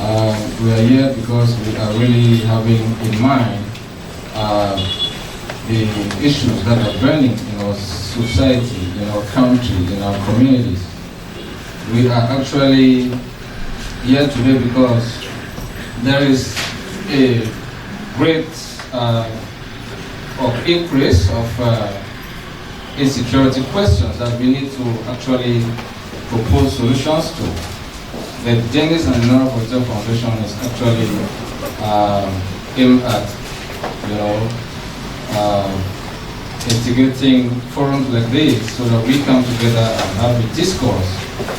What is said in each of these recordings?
We are here because we are really having in mind the issues that are burning in our society, in our country, in our communities. We are actually here today because there is a great increase of insecurity questions that we need to actually propose solutions to. The Dennis and Nora Hotel Foundation is actually aimed at, instigating forums like this so that we come together and have a discourse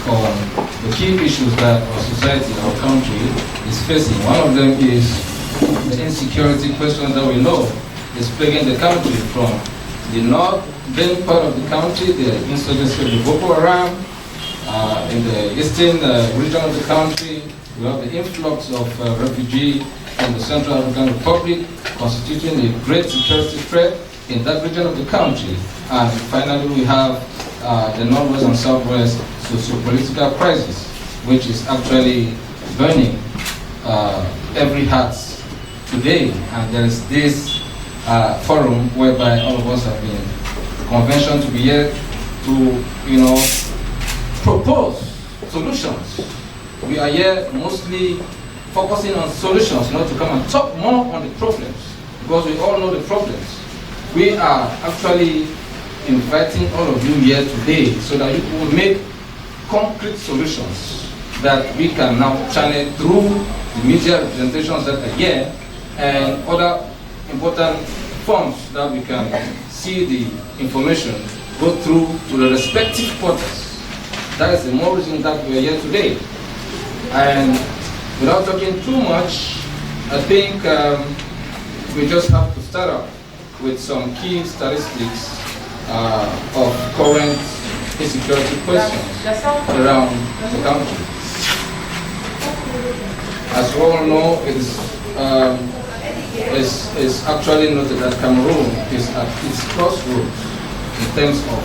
on the key issues that our society, our country is facing. One of them is the insecurity question that we know is plaguing the country. From the northern part of the country, the insurgency of the Boko Haram. In the eastern region of the country, we have the influx of refugees from the Central African Republic, constituting a great security threat in that region of the country. And finally, we have the northwest and southwest socio-political crisis, which is actually burning every heart today. And there is this forum whereby all of us have been convention to be here to, propose solutions. We are here mostly focusing on solutions, not to come and talk more on the problems, because we all know the problems. We are actually inviting all of you here today so that you will make concrete solutions that we can now channel through the media representations that are here and other important forms that we can see the information go through to the respective portals. That is the more reason that we are here today. And without talking too much, I think we just have to start up with some key statistics of current insecurity questions around the country. As we all know, it's actually noted that Cameroon is at its crossroads in terms of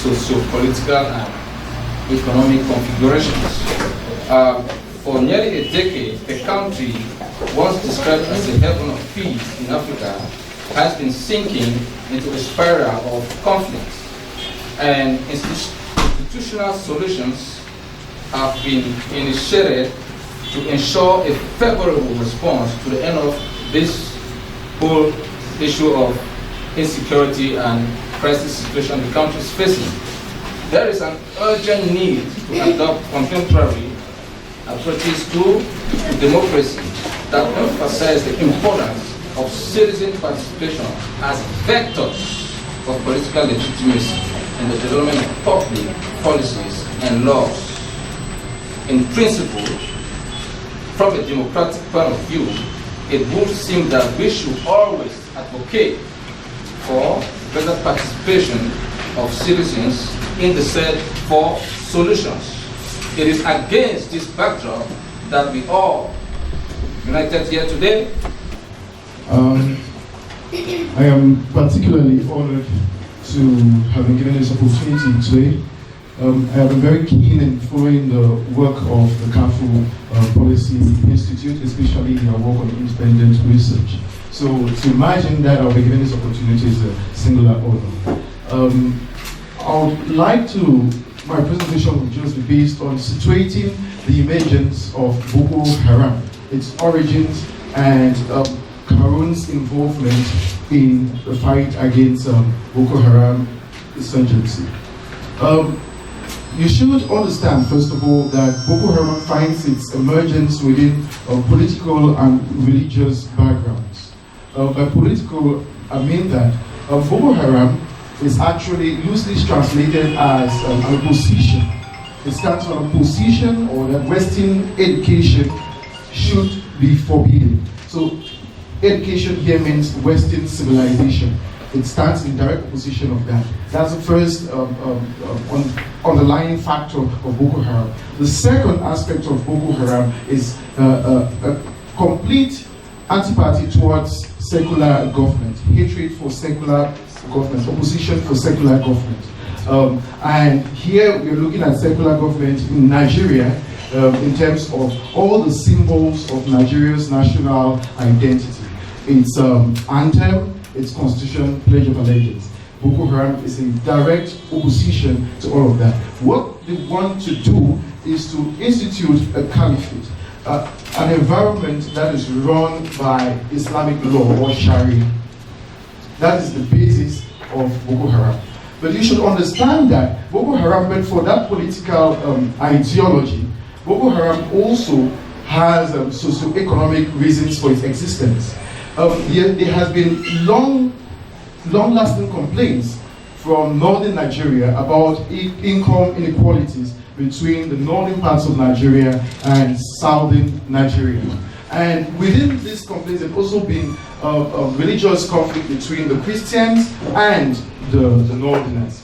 socio-political and economic configurations. For nearly a decade, the country, once described as a heaven of peace in Africa, has been sinking into a spiral of conflict. And institutional solutions have been initiated to ensure a favorable response to the end of this whole issue of insecurity and crisis situation the country is facing. There is an urgent need to adopt contemporary approaches to democracy that emphasize the importance of citizen participation as vectors of political legitimacy in the development of public policies and laws. In principle, from a democratic point of view, it would seem that we should always advocate for better participation of citizens in the search for solutions. It is against this backdrop that we all united here today. I am particularly honored to have been given this opportunity today. I have been very keen in following the work of the Cameroon Policy Institute, especially their work on independent research. So to imagine that I'll be given this opportunity is a singular honor. I would like to, my presentation will just be based on situating the emergence of Boko Haram, its origins, and Cameroon's involvement in the fight against Boko Haram insurgency. You should understand, first of all, that Boko Haram finds its emergence within political and religious backgrounds. By political, I mean that Boko Haram is actually loosely translated as a position. It stands on a position, or that Western education should be forbidden. So education here means Western civilization. It stands in direct opposition of that. That's the first underlying factor of Boko Haram. The second aspect of Boko Haram is a complete antipathy towards secular government, hatred for secular government, opposition for secular government. And here we're looking at secular government in Nigeria in terms of all the symbols of Nigeria's national identity. Its anthem, its constitution, Pledge of Allegiance. Boko Haram is in direct opposition to all of that. What they want to do is to institute a caliphate, an environment that is run by Islamic law or Sharia. That is the basis of Boko Haram. But you should understand that Boko Haram, but for that political ideology, Boko Haram also has socio-economic reasons for its existence. There has been long-lasting complaints from northern Nigeria about income inequalities between the northern parts of Nigeria and southern Nigeria. And within these complaints, there's also been a religious conflict between the Christians and the northerners.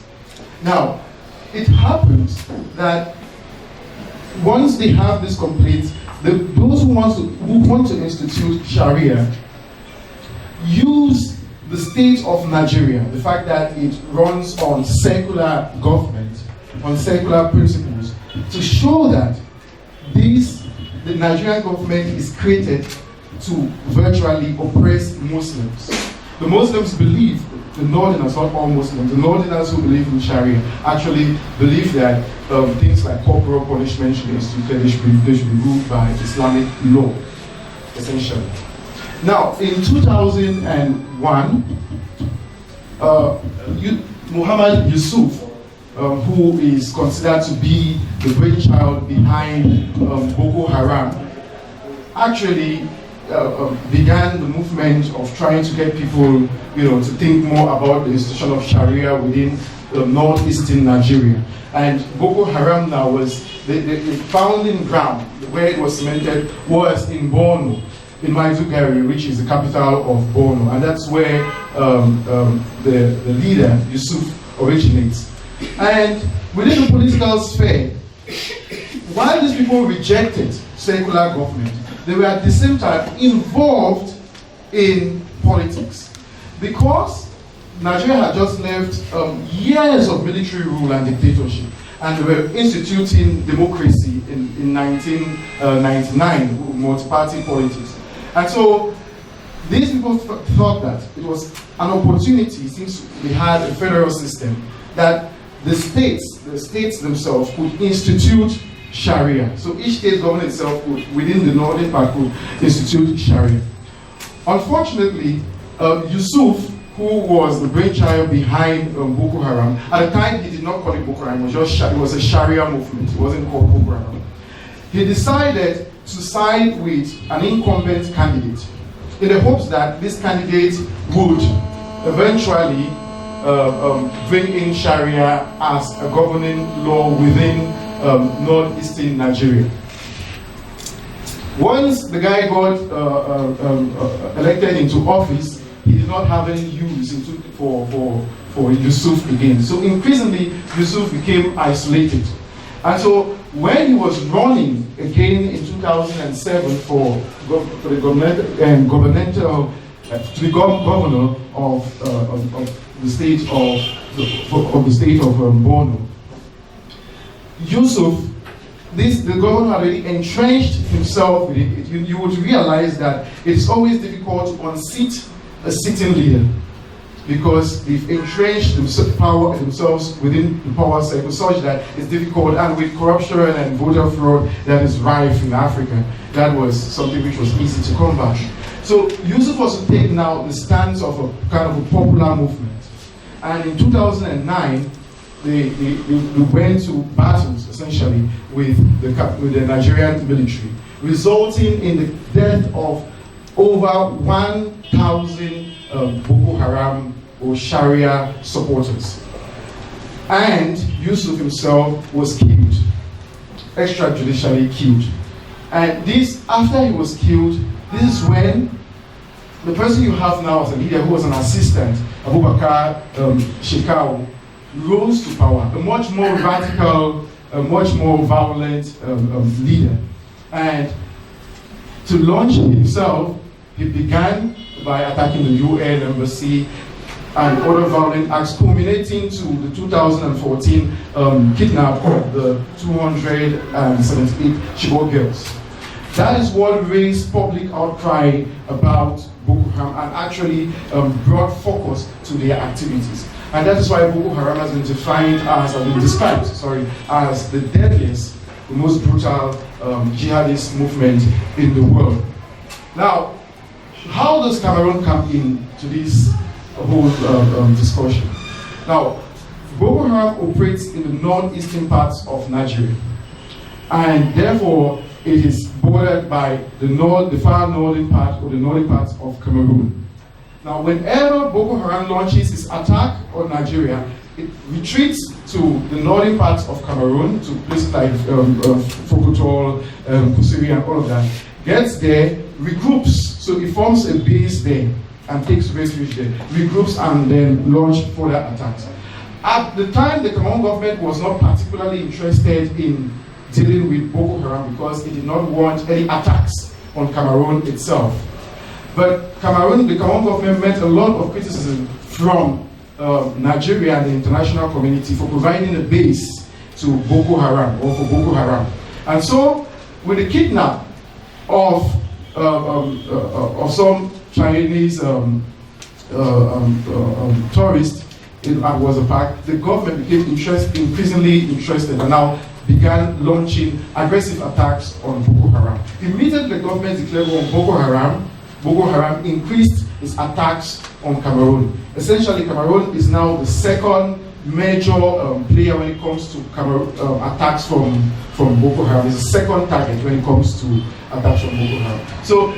Now, it happens that once they have this complaint, those who want to institute Sharia use the state of Nigeria, the fact that it runs on secular government, on secular principles, to show that the Nigerian government is created to virtually oppress Muslims. The Muslims believe, the northerners, not all Muslims, the northerners who believe in Sharia actually believe that things like corporal punishment should be instituted, they should be ruled by Islamic law, essentially. Now, in 2001, Muhammad Yusuf, who is considered to be the brainchild behind Boko Haram, actually began the movement of trying to get people, to think more about the institution of Sharia within northeastern Nigeria. And Boko Haram now was the founding ground where it was cemented was in Borno, in Maiduguri, which is the capital of Borno, and that's where the leader Yusuf originates. And within the political sphere, while these people rejected secular government, they were at the same time involved in politics. Because Nigeria had just left years of military rule and dictatorship, and they were instituting democracy in 1999, multi-party politics. And so these people thought that it was an opportunity, since we had a federal system, that the states themselves could institute Sharia. So each state government itself could, within the northern part, could institute Sharia. Unfortunately, Yusuf, who was the brainchild behind Boko Haram, at the time he did not call it Boko Haram, it was a Sharia movement, it wasn't called Boko Haram. He decided to side with an incumbent candidate in the hopes that this candidate would eventually bring in Sharia as a governing law within northeastern Nigeria. Once the guy got elected into office, he did not have any use for Yusuf again. So increasingly, Yusuf became isolated. And so when he was running again in 2007 to be governor of the state of Borno, Yusuf, the governor already entrenched himself with it. You would realize that it's always difficult to unseat a sitting leader, because they've entrenched themselves within the power cycle such that it's difficult, and with corruption and voter fraud that is rife in Africa, that was something which was easy to combat. So Yusuf was to take now the stance of a kind of a popular movement. And in 2009, they went to battles, essentially, with the Nigerian military, resulting in the death of over 1,000 Boko Haram or Sharia supporters. And Yusuf himself was killed, extrajudicially killed. And this, after he was killed, this is when the person you have now as a leader, who was an assistant, Abubakar Shekau, rose to power, a much more radical, a much more violent leader. And to launch himself, he began by attacking the UN embassy, and other violent acts, culminating to the 2014 kidnap of the 278 Chibok girls. That is what raised public outcry about Boko Haram and actually brought focus to their activities. And that is why Boko Haram has been described as the deadliest, the most brutal jihadist movement in the world. Now, how does Cameroon come into this whole discussion? Now, Boko Haram operates in the northeastern parts of Nigeria, and therefore it is bordered by the far northern part or the northern parts of Cameroon. Now, whenever Boko Haram launches its attack on Nigeria, it retreats to the northern parts of Cameroon, to places like Fokotol, Kusiri, and all of that. Gets there, regroups, so it forms a base there and takes refuge there, regroups and then launch further attacks. At the time, the Cameroon government was not particularly interested in dealing with Boko Haram because it did not want any attacks on Cameroon itself. But the Cameroon government met a lot of criticism from Nigeria and the international community for providing a base to Boko Haram or for Boko Haram. And so, with the kidnap of some Chinese tourists in Agwaza Park, the government became increasingly interested and now began launching aggressive attacks on Boko Haram. Immediately, the government declared war on Boko Haram increased its attacks on Cameroon. Essentially, Cameroon is now the second major player when it comes to attacks from Boko Haram. It's the second target when it comes to attacks from Boko Haram. So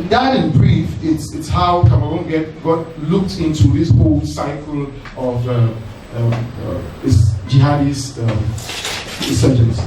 that in brief, it's how Cameroon got looked into this whole cycle of this jihadist insurgency.